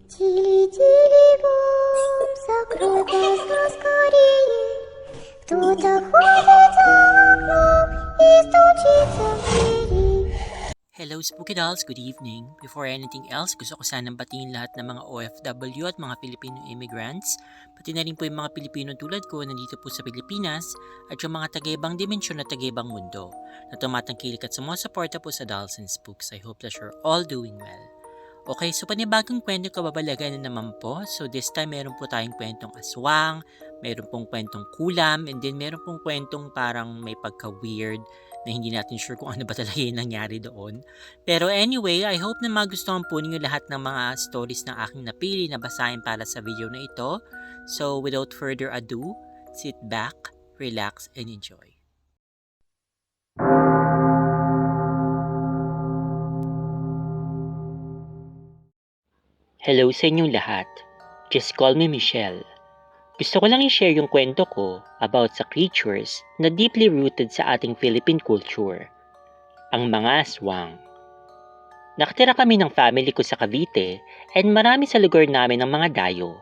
Тили-тили-бом, закрой глаза скорее. Кто-то ходит за окном и стучится в двери. Hello Spooky Dolls, good evening. Before anything else, gusto ko sanang batiin lahat ng mga OFW at mga Filipino immigrants, pati na rin po yung mga Pilipino tulad ko na nandito po sa Pilipinas at yung mga taga-ibang dimensyon at taga-ibang mundo na tumatangkilik at sumusuporta po sa Dolls and Spooks. I hope that you're all doing well. Okay, so panibagong kwento kababalagan na naman po. So this time meron po tayong kwentong aswang, meron pong kwentong kulam, and then meron pong kwentong parang may pagka-weird na hindi natin sure kung ano ba talaga yung nangyari doon. Pero anyway, I hope na magustuhan po ninyo lahat ng mga stories na aking napili na basahin para sa video na ito. So without further ado, sit back, relax, and enjoy. Hello sa inyong lahat. Just call me Michelle. Gusto ko lang i-share yung kwento ko about sa creatures na deeply rooted sa ating Philippine culture, ang mga aswang. Nakatira kami ng family ko sa Cavite and marami sa lugar namin ng mga dayo.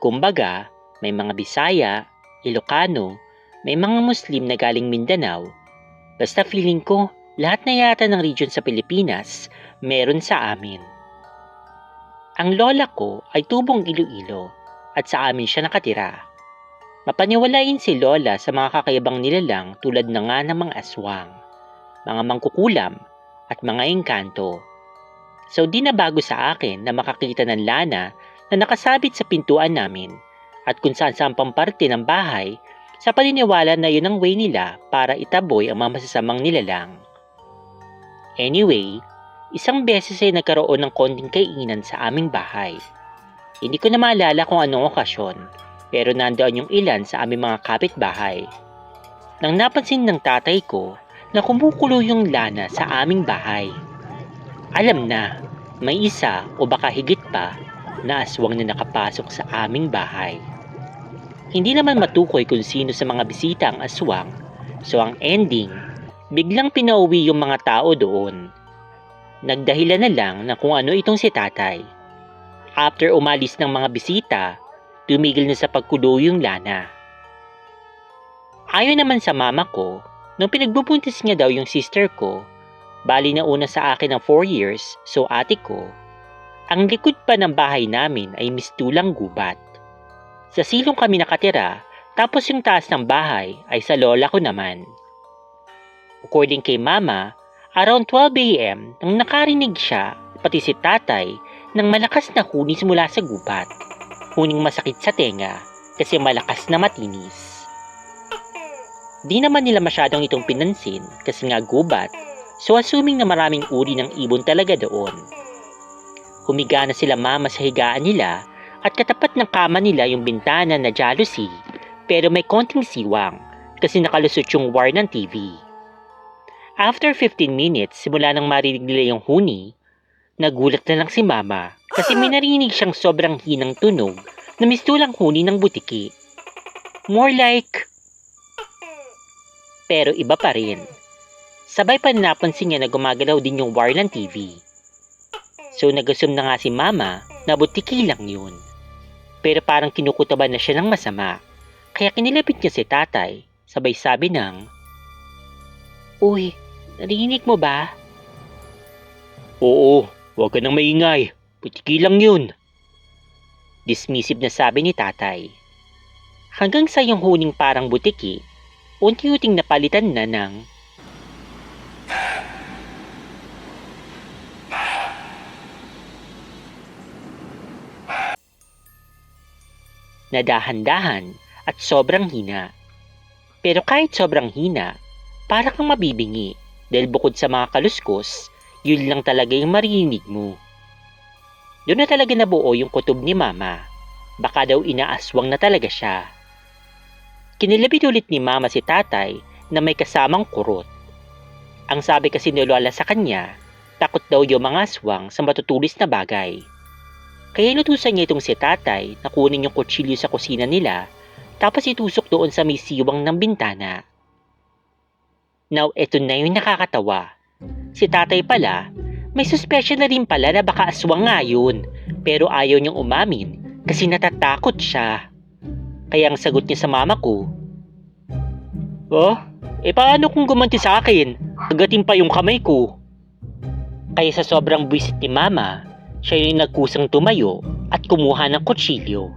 Kumbaga, may mga Bisaya, Ilocano, may mga Muslim na galing Mindanao. Basta feeling ko, lahat na yata ng region sa Pilipinas meron sa amin. Ang lola ko ay tubong Iloilo at sa amin siya nakatira. Mapaniwalain si lola sa mga kakaibang nilalang tulad na nga ng mga aswang, mga mangkukulam at mga engkanto. So di na bago sa akin na makakita ng lana na nakasabit sa pintuan namin at kung saan pamparte ng bahay sa paniniwala na yun ang way nila para itaboy ang mga masasamang nilalang. Anyway, isang beses ay nagkaroon ng konting kainan sa aming bahay. Hindi ko na maalala kung anong okasyon, pero nandoon yung ilan sa aming mga kapitbahay. Nang napansin ng tatay ko na kumukulo yung lana sa aming bahay. Alam na, may isa o baka higit pa na aswang na nakapasok sa aming bahay. Hindi naman matukoy kung sino sa mga bisita ang aswang, so ang ending, biglang pinauwi yung mga tao doon. Nagdahilan na lang na kung ano itong si tatay. After umalis ng mga bisita, tumigil na sa pagkulo yung lana. Ayon naman sa mama ko, nung pinagbubuntis niya daw yung sister ko, bali na una sa akin ng 4 years, so ate ko, ang likod pa ng bahay namin ay mistulang gubat. Sa silong kami nakatira, tapos yung taas ng bahay ay sa lola ko naman. According kay mama, around 12 a.m. nang nakarinig siya, pati si tatay, ng malakas na hunis mula sa gubat. Huning masakit sa tenga kasi malakas na matinis. Di naman nila masyadong itong pinansin kasi nga gubat, so assuming na maraming uri ng ibon talaga doon. Humiga na sila mama sa higaan nila at katapat ng kama nila yung bintana na jalousie pero may konting siwang kasi nakalusot yung wire ng TV. After 15 minutes simula nang marinig nila yung huni, nagulat na lang si mama kasi may narinig siyang sobrang hinang tunog na mistulang huni ng butiki. More like... Pero iba pa rin. Sabay pa napansin niya na gumagalaw din yung wire ng TV. So nag-assume na nga si mama na butiki lang yun. Pero parang kinukutaban na siya ng masama. Kaya kinilapit niya si tatay, sabay sabi ng, "Uy, narinig mo ba?" "Oo, huwag ka nang maingay. Butiki lang yun." Dismissive na sabi ni tatay. Hanggang sa yung huning parang butiki, unti-unting napalitan na ng nadahan-dahan at sobrang hina. Pero kahit sobrang hina, para kang mabibingi dahil bukod sa mga kaluskos, yun lang talaga yung marinig mo. Doon na talaga nabuo yung kutob ni mama. Baka daw inaaswang na talaga siya. Kinilabit ulit ni mama si tatay na may kasamang kurot. Ang sabi kasi ni lola sa kanya, takot daw yung mga aswang sa matutulis na bagay. Kaya inutusan niya itong si tatay na kunin yung kutsilyo sa kusina nila tapos itusok doon sa may siwang ng bintana. Now, eto na yung nakakatawa. Si tatay pala, may suspicion na rin pala na baka aswang nga yun. pero ayaw niyang umamin kasi natatakot siya. Kaya ang sagot niya sa mama ko, "Oh, paano kung gumanti sa akin? Agatin pa yung kamay ko." Kaya sa sobrang buwisit ni mama, siya yung nagkusang tumayo at kumuha ng kutsilyo.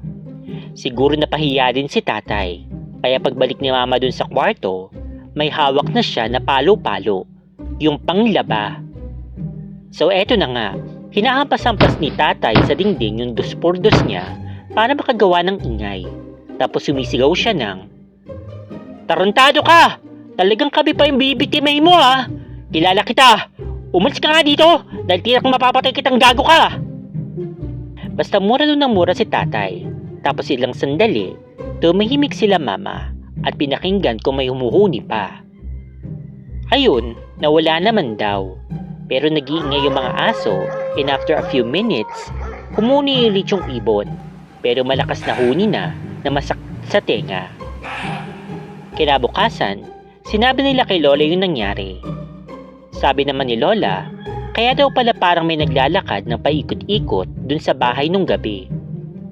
Siguro napahiya din si tatay, kaya pagbalik ni mama dun sa kwarto, may hawak na siya na palo-palo, yung panglaba. So eto na nga, hinahampas-hampas ni tatay sa dingding yung dos-por-dos niya para makagawa ng ingay. Tapos sumisigaw siya ng, "Tarantado ka! Talagang kami pa yung bibitimay mo ha! Kilala kita! Umalis ka nga dito dahil tiyak mapapatay kitang gago ka!" Basta mura nun ng mura si tatay. Tapos ilang sandali, tumahimik sila mama at pinakinggan kung may humuhuni pa. Ayun, nawala naman daw. Pero nag-iingay yung mga aso and after a few minutes, humuni ulit yung ibon. Pero malakas na huni na masakit sa tenga. Kinabukasan, sinabi nila kay Lola yung nangyari. Sabi naman ni Lola, kaya daw pala parang may naglalakad ng paikot-ikot dun sa bahay nung gabi.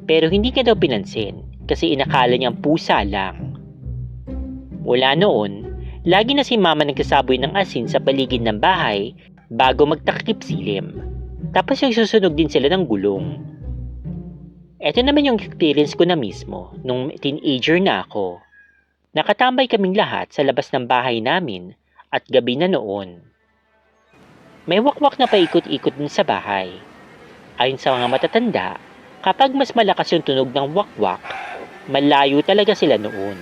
Pero hindi niya daw pinansin kasi inakala niyang pusa lang. Mula noon, lagi na si mama nagsasaboy ng asin sa paligid ng bahay bago magtakip silim. Tapos yung susunog din sila ng gulong. Ito naman yung experience ko na mismo nung teenager na ako. Nakatambay kaming lahat sa labas ng bahay namin at gabi na noon. May wakwak na paikot-ikot dun sa bahay. Ayon sa mga matatanda, kapag mas malakas yung tunog ng wakwak, malayo talaga sila noon.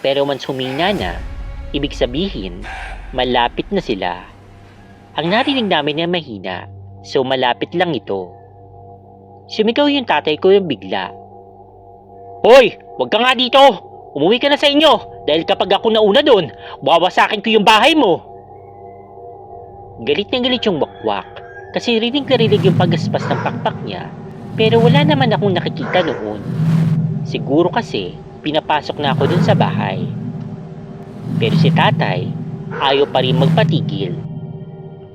Pero once humina na, ibig sabihin, malapit na sila. Ang narinig namin ay mahina, so malapit lang ito. Sumigaw yung tatay ko yung bigla. "Hoy! Huwag ka nga dito! Umuwi ka na sa inyo! Dahil kapag ako nauna doon, wawasakin ko yung bahay mo!" Galit na galit yung wakwak kasi rinig na rinig yung pagaspas ng pakpak niya, pero wala naman akong nakikita noon. Siguro kasi pinapasok na ako dun sa bahay. Pero si tatay, ayaw pa rin magpatigil.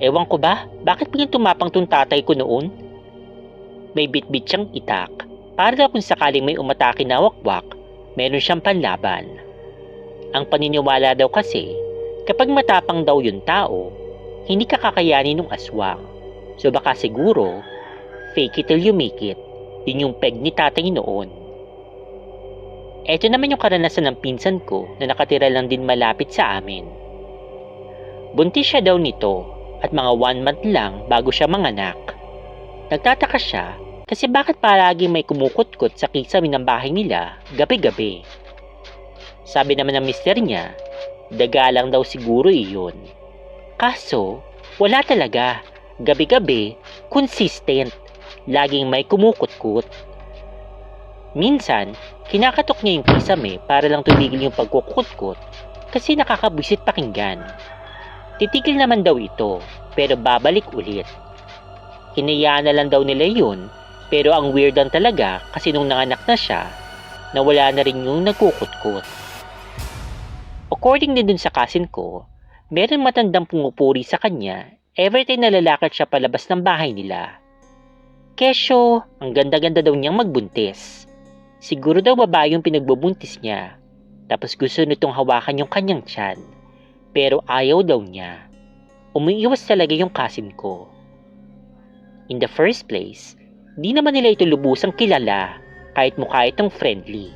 Ewan ko ba, bakit biglang tumapang tong tatay ko noon? May bit-bit siyang itak, para daw kung sakaling may umatake na wakwak, meron siyang panlaban. Ang paniniwala daw kasi, kapag matapang daw yung tao, hindi ka kakayanin ng aswang. So baka siguro, fake it till you make it. Yun yung peg ni tatay noon. Eto naman yung karanasan ng pinsan ko na nakatira lang din malapit sa amin. Buntis siya daw nito at mga 1 month lang bago siya manganak. Nagtataka siya kasi bakit palaging may kumukutkot sa kisame ng bahay nila gabi-gabi. Sabi naman ng mister niya, daga lang daw siguro iyon. Kaso, wala talaga. Gabi-gabi, consistent. Laging may kumukutkot. Minsan, kinakatok niya yung kisame para lang tumigil yung pagkukutkot kasi nakakabwisit pakinggan. Titigil naman daw ito, pero babalik ulit. Hinayaan na lang daw nila yun, pero ang weirdan talaga kasi nung nanganak na siya, nawala na rin yung nagkukutkot. According din dun sa cousin ko, meron matandang pumupuri sa kanya every time nalalakad siya palabas ng bahay nila. Kesyo, ang ganda-ganda daw niyang magbuntis. Siguro daw babae yung pinagbubuntis niya, tapos gusto nitong hawakan yung kanyang tiyan, pero ayaw daw niya. Umiiwas talaga yung cousin ko. In the first place, di naman nila ito lubusang kilala kahit mukha itong friendly.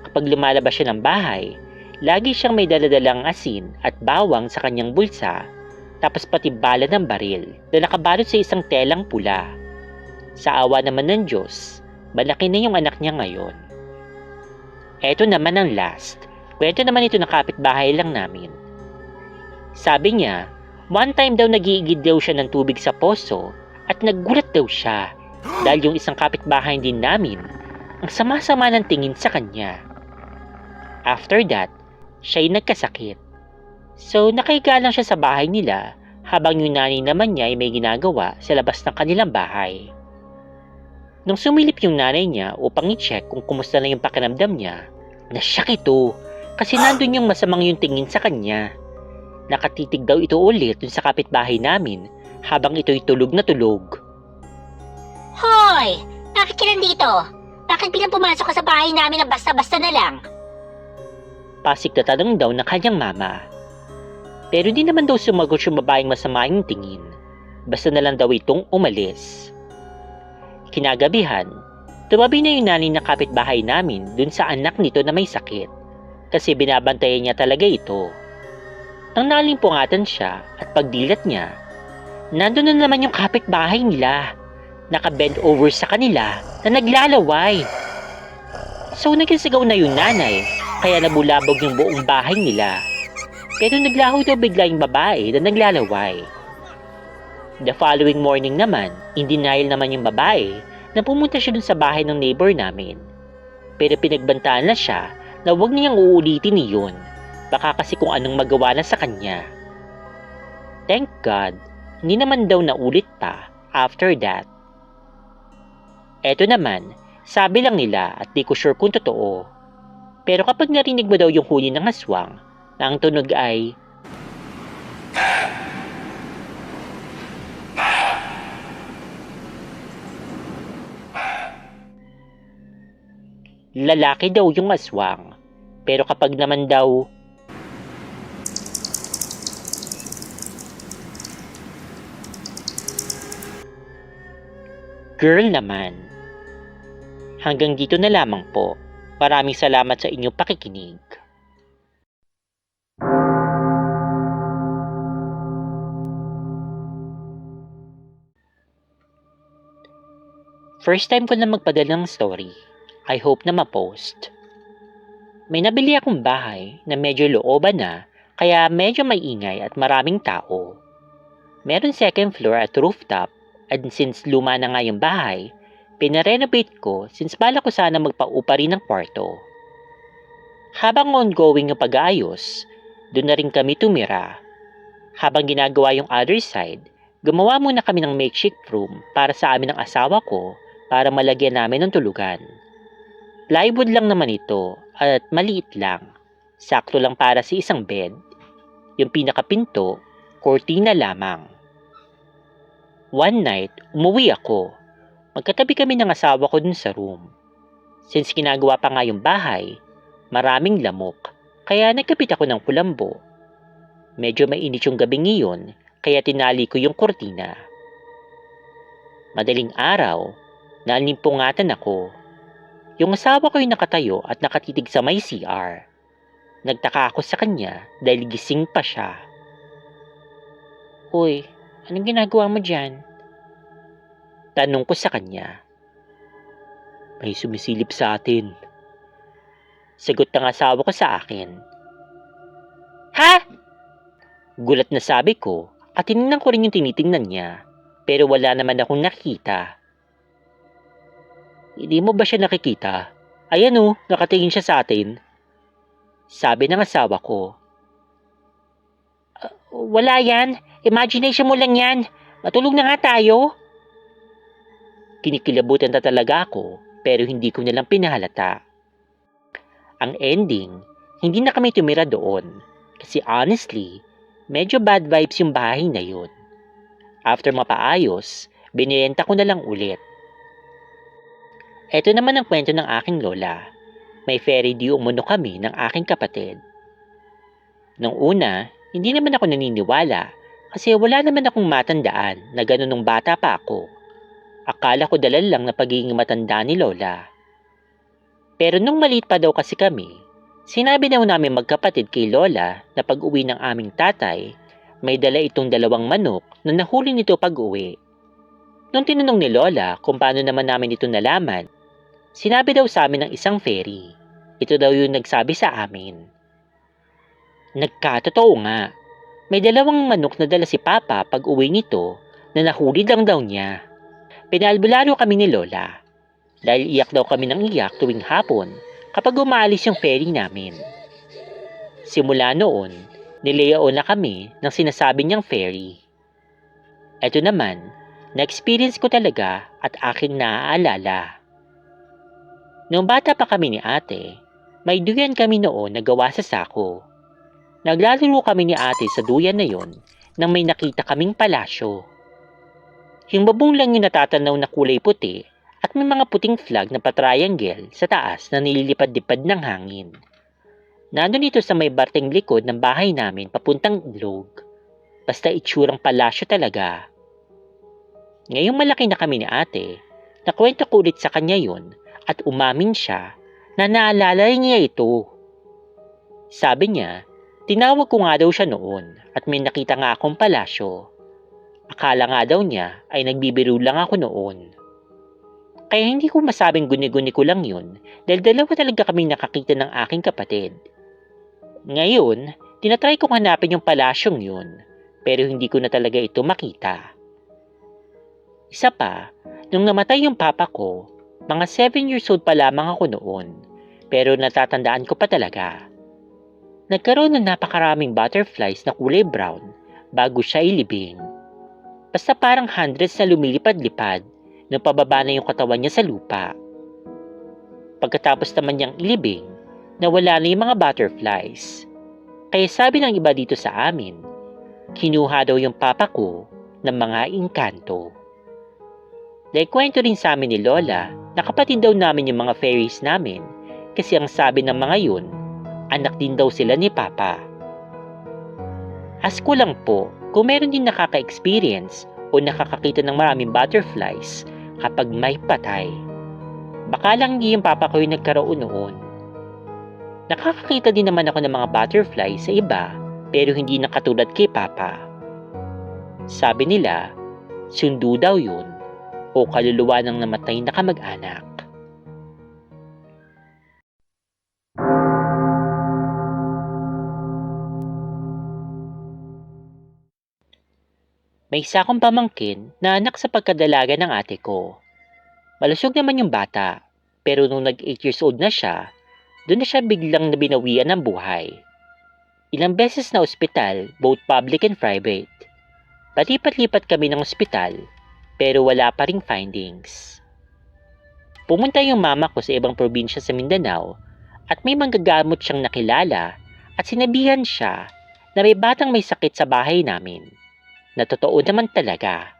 Kapag lumalabas siya ng bahay, lagi siyang may daladalang asin at bawang sa kanyang bulsa, tapos pati bala ng baril na nakabalot sa isang telang pula. Sa awa naman ng Diyos, malaki na yung anak niya ngayon. Eto naman ang last. Kwento naman ito na kapitbahay lang namin. Sabi niya, one time daw nag-iigid daw siya ng tubig sa poso at naggulat daw siya dahil yung isang kapitbahay din namin ang sama-sama ng tingin sa kanya. After that, siya'y nagkasakit. So nakahiga lang siya sa bahay nila habang yung nanay naman niya ay may ginagawa sa labas ng kanilang bahay. Nung sumilip yung nanay niya upang i-check kung kumusta na yung pakiramdam niya, nasyak ito kasi nandun yung masamang yung tingin sa kanya. Nakatitig daw ito ulit dun sa kapitbahay namin habang ito'y tulog na tulog. Hoy! Bakit ka nandito? Bakit bilang pumasok ka sa bahay namin ng basta-basta na lang? Pasik na tanong daw ng kanyang mama. Pero di naman daw sumagot yung babaeng masama yung tingin. Basta na lang daw itong umalis. Kinagabihan, tumabi na yung nanay na kapitbahay namin dun sa anak nito na may sakit. Kasi binabantayan niya talaga ito. Nang nalimpungatan siya at pagdilat niya, nandun na naman yung kapitbahay nila. Nakabend over sa kanila na naglalaway. So nagsigaw na yung nanay, kaya nabulabog yung buong bahay nila. Pero naglaho daw bigla yung babae na naglalaway. The following morning naman, in denial naman yung babae na pumunta siya dun sa bahay ng neighbor namin. Pero pinagbantaan na siya na huwag niyang uulitin iyon. Baka kasi kung anong magawa na sa kanya. Thank God, hindi naman daw naulit pa after that. Eto naman, sabi lang nila at di ko sure kung totoo. Pero kapag narinig mo daw yung huni ng aswang, na ang tunog ay lalaki daw yung aswang. Pero kapag naman daw girl naman. Hanggang dito na lamang po. Maraming salamat sa inyong pakikinig. First time ko na magpadala ng story. I hope na ma-post. May nabili akong bahay na medyo looban na, kaya medyo may ingay at maraming tao. Meron second floor at rooftop, and since luma na nga yung bahay, pinarenovate ko since bala ko sana magpaupa rin ng kwarto. Habang ongoing yung pag-aayos, doon na rin kami tumira. Habang ginagawa yung other side, gumawa muna kami ng makeshift room para sa amin ng asawa ko para malagyan namin ng tulugan. Plywood lang naman ito at maliit lang. Sakto lang para sa isang bed. Yung pinakapinto, kortina lamang. One night, umuwi ako. Magkatabi kami ng asawa ko dun sa room. Since ginagawa pa nga yung bahay, maraming lamok, kaya nagkapit ako ng kulambo. Medyo mainit yung gabing iyon, kaya tinali ko yung kortina. Madaling araw, nalimpungatan ako. Yung asawa ko yung nakatayo at nakatitig sa may CR. Nagtaka ako sa kanya dahil gising pa siya. Uy, anong ginagawa mo dyan? Tanong ko sa kanya. May sumisilip sa atin. Sagot ng asawa ko sa akin. Ha? Gulat na sabi ko at tinignan ko rin yung tinitingnan niya, pero wala naman akong nakita. Hindi mo ba siya nakikita? Ayan o, nakatingin siya sa atin. Sabi ng asawa ko. Wala yan. Imagination mo lang yan. Matulog na nga tayo. Kinikilabutan na talaga ako, pero hindi ko nalang pinahalata. Ang ending, hindi na kami tumira doon. Kasi honestly, medyo bad vibes yung bahay na yun. After mapaayos, binenta ko na lang ulit. Ito naman ang kwento ng aking lola. May fairy di umuno kami ng aking kapatid. Nung una, hindi naman ako naniniwala kasi wala naman akong matandaan na gano'n nung bata pa ako. Akala ko dalal lang na pagiging matanda ni lola. Pero nung maliit pa daw kasi kami, sinabi daw namin magkapatid kay lola na pag-uwi ng aming tatay, may dala itong 2 manok na nahuli nito pag-uwi. Nung tinanong ni lola kung paano naman namin ito nalaman, sinabi daw sa amin ng isang fairy. Ito daw yung nagsabi sa amin. Nagkatotoo nga. May 2 manok na dala si Papa pag uwi nito na nahuli lang daw niya. Pinaalbularyo kami ni Lola. Dahil iyak daw kami ng iyak tuwing hapon kapag umaalis yung fairy namin. Simula noon, nilayaon na kami ng sinasabi niyang fairy. Ito naman, na-experience ko talaga at aking naaalala. Noong bata pa kami ni ate, may duyan kami noon na gawa sa sako. Naglalaro kami ni ate sa duyan na yon nang may nakita kaming palasyo. Yung babong lang yung natatanaw na kulay puti at may mga puting flag na patriangle sa taas na nililipad-lipad ng hangin. Nandun ito sa may barteng likod ng bahay namin papuntang ilog. Basta itsurang palasyo talaga. Ngayong malaki na kami ni ate, nakwento ko ulit sa kanya yun at umamin siya na naalala niya ito. Sabi niya, tinawag ko nga daw siya noon at may nakita nga akong palasyo. Akala nga daw niya ay nagbibiro lang ako noon. Kaya hindi ko masabing guni-guni ko lang yun dahil dalawa talaga kaming nakakita ng aking kapatid. Ngayon, tinatry kong hanapin yung palasyong yun pero hindi ko na talaga ito makita. Isa pa, nung namatay yung papa ko, mga 7 years old pa lamang ako noon pero natatandaan ko pa talaga. Nagkaroon ng napakaraming butterflies na kulay brown bago siya ilibing. Basta parang hundreds na lumilipad-lipad nung pababa na yung katawan niya sa lupa. Pagkatapos naman niyang ilibing, nawala na yung mga butterflies. Kaya sabi ng iba dito sa amin, kinuha daw yung papa ko ng mga engkanto. Naikwento rin sa amin ni Lola na kapatid daw namin yung mga fairies namin kasi ang sabi ng mga yun, anak din daw sila ni papa. Ask ko lang po kung meron din nakaka-experience o nakakakita ng maraming butterflies kapag may patay. Baka lang hindi yung papa ko yung nagkaroon noon. Nakakakita din naman ako ng mga butterflies sa iba pero hindi na katulad kay papa. Sabi nila, sundo daw yun o kaluluwa ng namatay na kamag-anak. May isa akong pamangkin na anak sa pagkadalaga ng ate ko. Malusog naman yung bata, pero nung nag 8 years old na siya, doon na siya biglang nabinawian ng buhay. Ilang beses na ospital, both public and private. Palipat-lipat kami ng ospital, pero wala pa ring findings. Pumunta yung mama ko sa ibang probinsya sa Mindanao at may manggagamot siyang nakilala at sinabihan siya na may batang may sakit sa bahay namin. Na totoo naman talaga.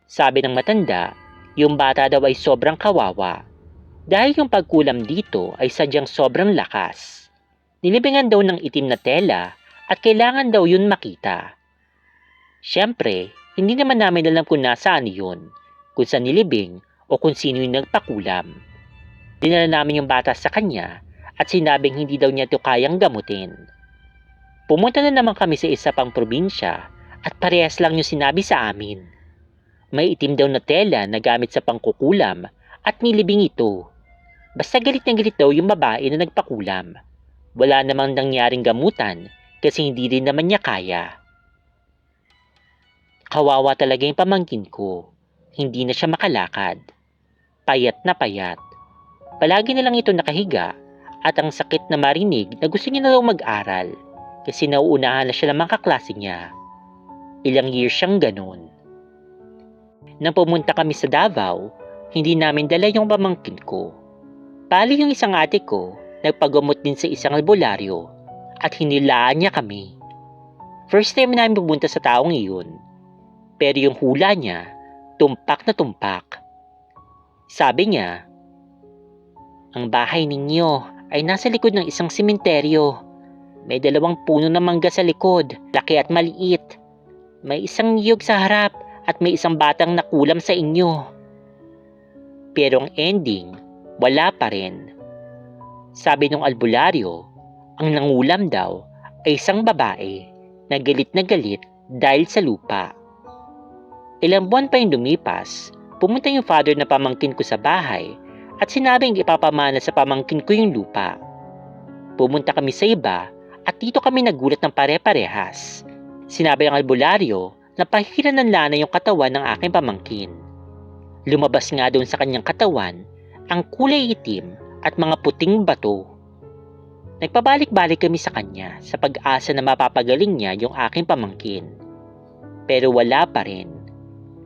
Sabi ng matanda, yung bata daw ay sobrang kawawa dahil yung pagkulam dito ay sadyang sobrang lakas. Nilibingan daw ng itim na tela at kailangan daw yun makita. Siyempre, hindi naman namin alam kung nasaan yun, kung saan nilibing o kung sino yung nagpakulam. Dinala namin yung bata sa kanya at sinabing hindi daw niya ito kayang gamutin. Pumunta na naman kami sa isa pang probinsya at parehas lang yung sinabi sa amin. May itim daw na tela na gamit sa pangkukulam at nilibing ito. Basta galit na galit daw yung babae na nagpakulam. Wala namang nangyaring gamutan kasi hindi rin naman niya kaya. Kawawa talaga yung pamangkin ko. Hindi na siya makalakad. Payat na payat. Palagi na lang ito nakahiga at ang sakit na marinig na gusto niya na daw mag-aral kasi nauunahan na siya ng mga kaklase niya. Ilang years siyang ganun. Nang pumunta kami sa Davao, hindi namin dala yung pamangkin ko. Pali yung isang ate ko, nagpagamot din sa isang albularyo at hinilaan niya kami. First time namin pumunta sa taong iyon. Pero yung hula niya, tumpak na tumpak. Sabi niya, ang bahay ninyo ay nasa likod ng isang sementeryo. May 2 puno ng mangga sa likod, laki at maliit. May isang niyog sa harap at may isang batang nakulam sa inyo. Pero ang ending, wala pa rin. Sabi ng albularyo, ang nangulam daw ay isang babae na galit dahil sa lupa. Ilang buwan pa yung lumipas, pumunta yung father na pamangkin ko sa bahay at sinabing ipapamana sa pamangkin ko yung lupa. Pumunta kami sa iba at dito kami nagulat ng pare-parehas. Sinabi ng albularyo na pahiran ng lana yung katawan ng aking pamangkin. Lumabas nga doon sa kanyang katawan ang kulay itim at mga puting bato. Nagpabalik-balik kami sa kanya sa pag-asa na mapapagaling niya yung aking pamangkin. Pero wala pa rin.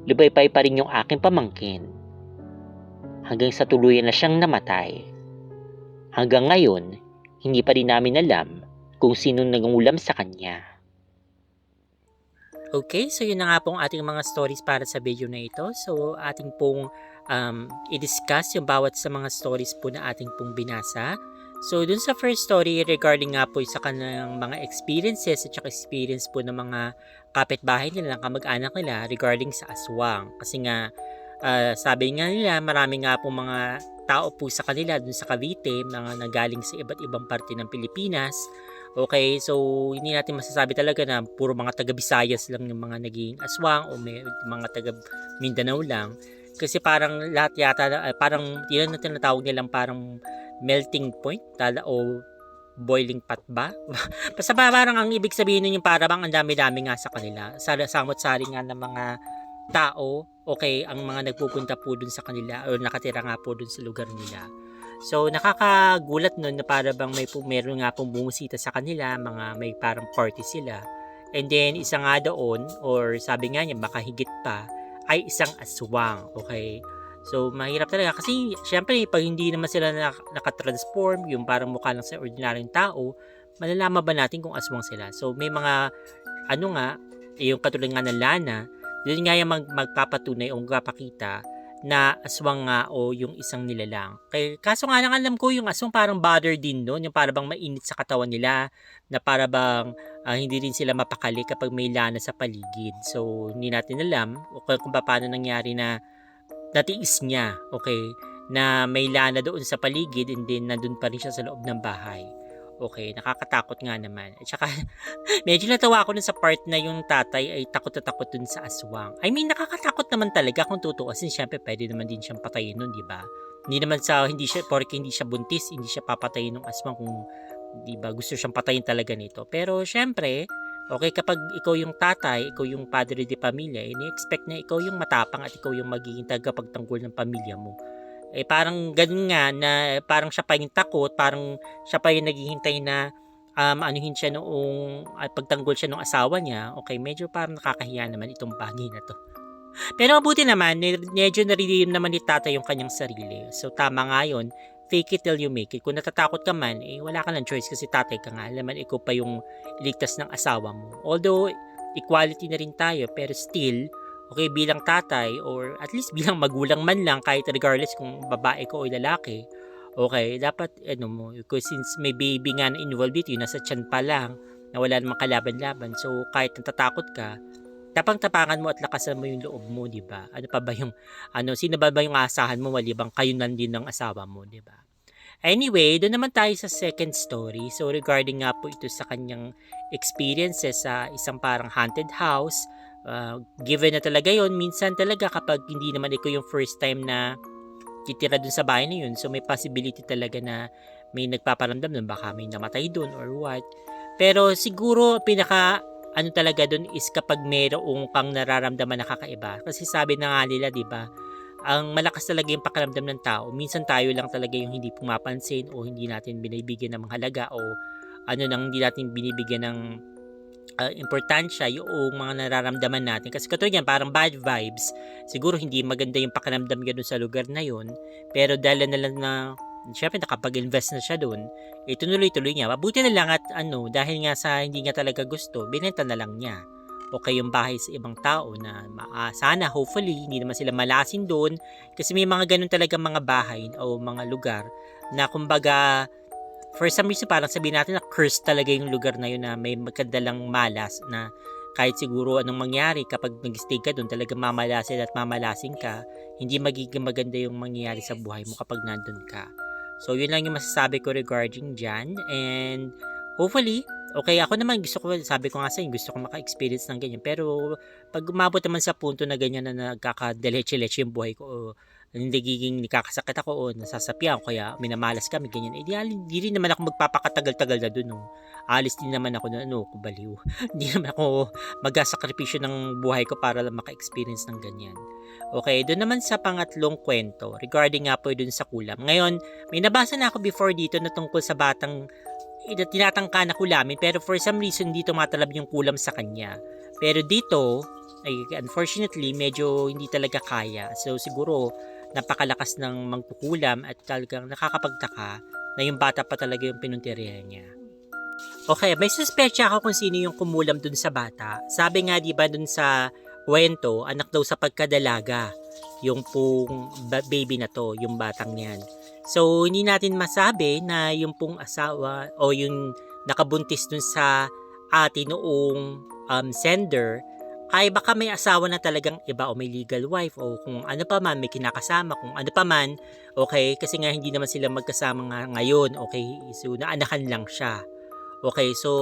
Lubaypay pa rin yung aking pamangkin. Hanggang sa tuluyan na siyang namatay. Hanggang ngayon, hindi pa rin namin alam kung sino nangulam sa kanya. Okay, so yun na nga pong ating mga stories para sa video na ito. So ating pong i-discuss yung bawat sa mga stories po na ating pong binasa. So dun sa first story regarding nga po sa kanilang mga experiences at saka experience po ng mga kapitbahay nila, ng kamag-anak nila regarding sa aswang. Kasi nga sabi nga nila marami nga po mga tao po sa kanila dun sa Cavite, mga nagaling sa iba't ibang parte ng Pilipinas. Okay, so hindi natin masasabi talaga na puro mga taga Visayas lang yung mga naging aswang o may mga taga Mindanao lang. Kasi parang lahat yata, parang yun na tinatawag nilang parang melting point o boiling pot ba? Basta parang ang ibig sabihin nun yung parang ang dami-dami nga sa kanila. Samot-sari nga ng mga tao, okay, ang mga nagpupunta po dun sa kanila o nakatira nga po dun sa lugar nila. So nakakagulat nun na para bang meron nga pong bumusita sa kanila, mga may parang party sila. And then isa nga doon, or sabi nga niya baka higit pa, ay isang aswang. Okay? So mahirap talaga kasi syempre pag hindi naman sila nakatransform, yung parang mukha lang sa ordinaryong tao, malalaman ba natin kung aswang sila? So may mga yung katulad nga ng Lana, yun nga yung magpapatunay o magpapakita na aswang nga o yung isang nilalang. Kaso nga lang alam ko yung aswang parang bother din doon, yung parang bang mainit sa katawan nila, na para bang hindi rin sila mapakali kapag may lana sa paligid. So hindi natin alam kung paano nangyari na natiis niya, okay, na may lana doon sa paligid and then nandun pa rin siya sa loob ng bahay. Okay, nakakatakot nga naman. At saka, medyo natawa ako dun sa part na yung tatay ay takot na takot dun sa aswang. I mean, nakakatakot naman talaga kung tutuusin. Siyempre, pwede naman din siyang patayin nun, di ba? Hindi naman porque hindi siya buntis, hindi siya papatayin ng aswang kung, di ba, gusto siyang patayin talaga nito. Pero, siyempre, okay, kapag ikaw yung tatay, ikaw yung padre de pamilya, ini-expect na ikaw yung matapang at ikaw yung magiging tagapagtanggol ng pamilya mo. Parang ganun nga na parang siya pa yung takot, parang siya pa yung naghihintay na anuhin siya noong pagtanggol siya ng asawa niya. Okay, medyo parang nakakahiya naman itong bagay na to. Pero mabuti naman, medyo narilim naman ni tatay yung kanyang sarili. So tama nga yun, fake it till you make it. Kung natatakot ka man, wala ka ng choice kasi tatay ka nga. Alam man, ikaw pa yung iligtas ng asawa mo. Although, equality na rin tayo, pero still, okay, bilang tatay or at least bilang magulang man lang, kahit regardless kung babae ko o lalaki, okay, dapat since may baby nga na involved dito, nasa tiyan pa lang, na wala namang kalaban-laban, so kahit natatakot ka, tapang-tapangan mo at lakasan mo yung loob mo, di ba? Ano pa ba yung, sino ba yung aasahan mo, walibang kayo nandin ng asawa mo, di ba? Anyway, doon naman tayo sa second story. So regarding nga po ito sa kanyang experiences sa isang parang haunted house. Given na talaga yon, minsan talaga kapag hindi naman ikaw yung first time na titira dun sa bahay na yun, so may possibility talaga na may nagpaparamdam nun, baka may namatay dun or what. Pero siguro pinaka talaga dun is kapag mayroong pang nararamdaman na kakaiba. Kasi sabi na nga nila, di ba, ang malakas talaga yung pakiramdam ng tao. Minsan tayo lang talaga yung hindi pumapansin o hindi natin binibigyan ng halaga o hindi natin binibigyan ng importansya yung mga nararamdaman natin. Kasi katulad yan, parang bad vibes. Siguro hindi maganda yung pakiramdam niya doon sa lugar na yun. Pero dahil na lang na, syempre nakapag-invest na siya doon, tuloy-tuloy niya. Mabuti na lang at dahil nga sa hindi niya talaga gusto, binenta na lang niya. Okay yung bahay sa ibang tao na sana, hopefully, hindi naman sila malasin doon. Kasi may mga ganun talaga mga bahay o mga lugar na kumbaga, for some reason, parang sabihin natin na cursed talaga yung lugar na yun na may magkadalang malas na kahit siguro anong mangyari kapag nag-stay ka doon, talaga mamalasin at mamalasin ka, hindi magiging maganda yung mangyayari sa buhay mo kapag nandun ka. So, yun lang yung masasabi ko regarding dyan. And hopefully, okay, ako naman sabi ko nga sa inyo, gusto ko maka-experience ng ganyan. Pero pag umabot naman sa punto na ganyan na nagkakadeleche-leche yung buhay ko, o nagiging nakakasakit ako o nasasapian ko kaya minamalas kami ganyan, di rin naman ako magpapakatagal-tagal na dun. Alis din naman ako na kubaliw. Hindi naman ako magsasakripisyo ng buhay ko para lang maka-experience ng ganyan. Okay, doon naman sa pangatlong kwento regarding nga po dun sa kulam. Ngayon, may nabasa na ako before dito na tungkol sa batang tinatangka na kulamin, pero for some reason dito matalab yung kulam sa kanya. Pero dito, unfortunately, medyo hindi talaga kaya. So siguro napakalakas ng mangkukulam at talagang nakakapagtaka na yung bata pa talaga yung pinuntirya niya. Okay, may suspetsya ako kung sino yung kumulam dun sa bata. Sabi nga 'di ba dun sa kwento, anak daw sa pagkadalaga yung pong baby na to, yung batang yan. So, hindi natin masabi na yung pong asawa o yung nakabuntis dun sa ate noong sender ay baka may asawa na talagang iba o may legal wife o kung ano pa man, may kinakasama, kung ano pa man, okay? Kasi nga hindi naman sila magkasama nga ngayon, okay? So, naanakan lang siya. Okay, so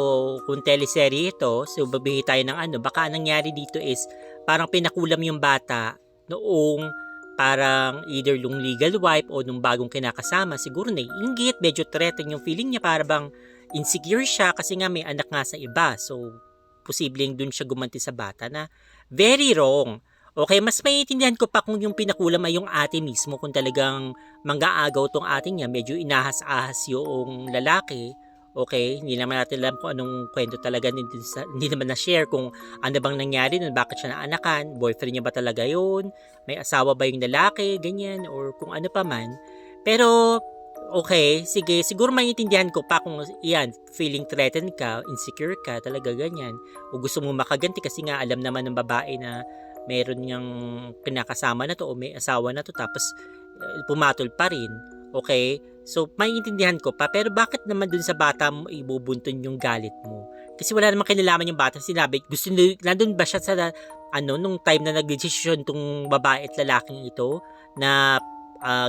kung teleserye ito, so babihi tayo ng ano, baka ang nangyari dito is parang pinakulam yung bata noong parang either yung legal wife o nung bagong kinakasama, siguro naiinggit, medyo threaten yung feeling niya, para bang insecure siya kasi nga may anak nga sa iba. So, posibleng dun siya gumanti sa bata na very wrong. Okay, mas maiintindihan ko pa kung yung pinakulam ay yung ate mismo, kung talagang manggaagaw tong ate niya, medyo inahas-ahas yung lalaki. Okay, hindi naman natin alam kung anong kwento talaga, hindi naman na-share kung ano bang nangyari nun, bakit siya naanakan, boyfriend niya ba talaga yun, may asawa ba yung lalaki, ganyan, or kung ano pa man. Pero, okay, sige, siguro maintindihan ko pa kung yan, feeling threatened ka, insecure ka, talaga ganyan, o gusto mo makaganti kasi nga alam naman ng babae na meron niyang pinakasama na to o may asawa na to, tapos pumatol pa rin, okay? So, maiintindihan ko pa, pero bakit naman dun sa bata mo ibubunton yung galit mo? Kasi wala namang kinalaman yung bata. Sinabi, nandun ba siya sa, nung time na nag-decision tong babae at lalaking ito, na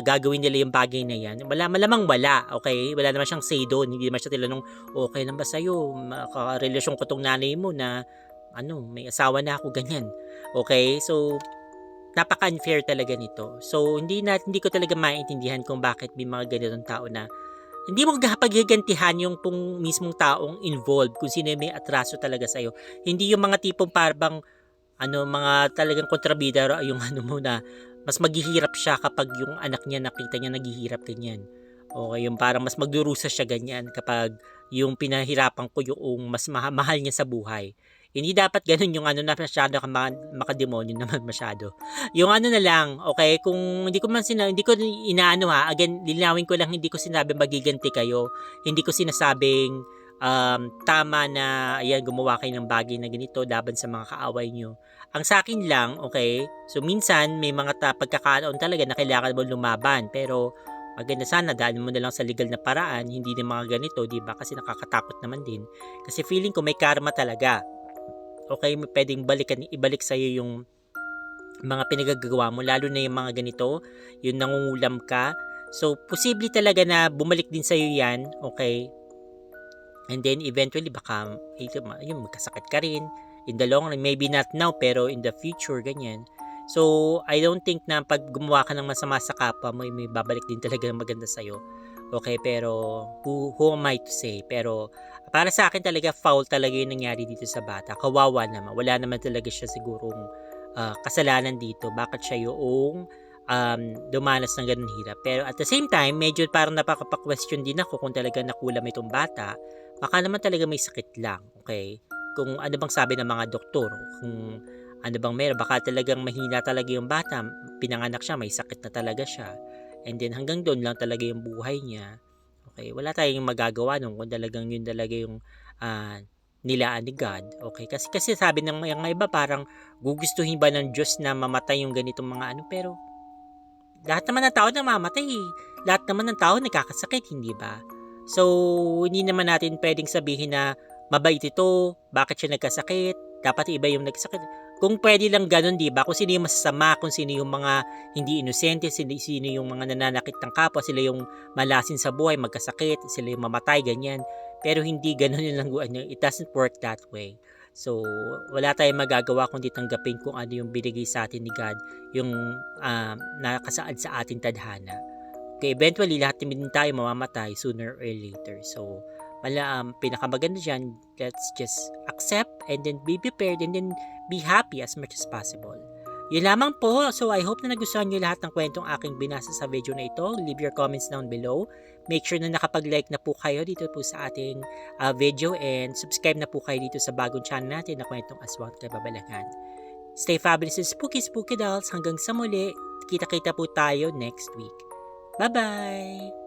gagawin nila yung bagay na yan? Malamang wala, okay? Wala naman siyang say doon. Hindi naman siya tinanong, okay lang ba sa'yo? Makarelasyon ko tong nanay mo na, may asawa na ako, ganyan. Okay? So, napaka-unfair talaga nito. So, hindi ko talaga maintindihan kung bakit may mga ganitong tao na hindi mo paghigantihan yung pong mismong taong involved, kung sino may atraso talaga sa'yo. Hindi yung mga tipong parang mga talagang kontrabida yung mo na mas maghihirap siya kapag yung anak niya nakita niya naghihirap ganyan. Okay, yung parang mas magdurusa siya ganyan kapag yung pinahirapan ko yung mas mahal niya sa buhay. Hindi dapat ganun yung na masyado ka makademonyo naman masyado. Yung na lang, okay, kung hindi ko inaano again, linawin ko lang, hindi ko sinabi magiganti kayo. Hindi ko sinasabing tama na ayan, gumawa kayo ng bagay na ganito laban sa mga kaaway nyo. Ang sa akin lang, okay, so minsan may mga pagkakataon talaga na kailangan mo lumaban, pero maganda sana daan mo na lang sa legal na paraan, hindi din mga ganito, di ba? Kasi nakakatakot naman din. Kasi feeling ko may karma talaga. Okay, pwedeng ibalik sa iyo yung mga pinagagawa mo, lalo na yung mga ganito, yung nangungulam ka. So, posible talaga na bumalik din sa iyo yan, okay? And then, eventually, baka, yung magkasakit ka rin. In the long run, maybe not now, pero in the future, ganyan. So, I don't think na pag gumawa ka ng masama sa kapwa mo, may babalik din talaga ng maganda sa'yo. Okay, pero who am I to say? Pero, para sa akin talaga, foul talaga yung nangyari dito sa bata. Kawawa naman. Wala naman talaga siya sigurong kasalanan dito. Bakit siya yung dumanas ng ganun hirap. Pero at the same time, medyo parang napaka-question din ako kung talaga nakulam itong bata. Baka naman talaga may sakit lang. Okay? Kung ano bang sabi ng mga doktor, kung ano bang meron, baka talagang mahina talaga yung bata, pinanganak siya, may sakit na talaga siya, and then hanggang doon lang talaga yung buhay niya. Okay, wala tayong magagawa nung kung talagang yun talaga yung nilaan ni God. Okay, kasi sabi ng mga iba, parang gugustuhin ba ng Diyos na mamatay yung ganitong mga pero lahat naman ng tao namamatay, lahat naman ng tao nagkakasakit, hindi ba? So, hindi naman natin pwedeng sabihin na mabait ito, bakit siya nagkasakit, dapat iba yung nagkasakit. Kung pwede lang ganun, di ba? Kung sino yung masasama, kung sino yung mga hindi inosente, sino yung mga nananakit ng kapwa, sila yung malasin sa buhay, magkasakit, sila yung mamatay, ganyan. Pero hindi ganun yung langguan niya. It doesn't work that way. So, wala tayong magagawa kundi tanggapin kung ano yung binigay sa atin ni God, yung nakasaad sa ating tadhana. Okay, eventually, lahat din tayo mamamatay sooner or later. So, pinakamaganda dyan, let's just accept and then be prepared and then be happy as much as possible. Yun lamang po. So, I hope na nagustuhan nyo lahat ng kwentong aking binasa sa video na ito. Leave your comments down below. Make sure na nakapag-like na po kayo dito po sa ating video and subscribe na po kayo dito sa bagong channel natin na kwentong Aswang Kababalaghan. Stay fabulous and spooky dolls. Hanggang sa muli, kita-kita po tayo next week. Bye-bye!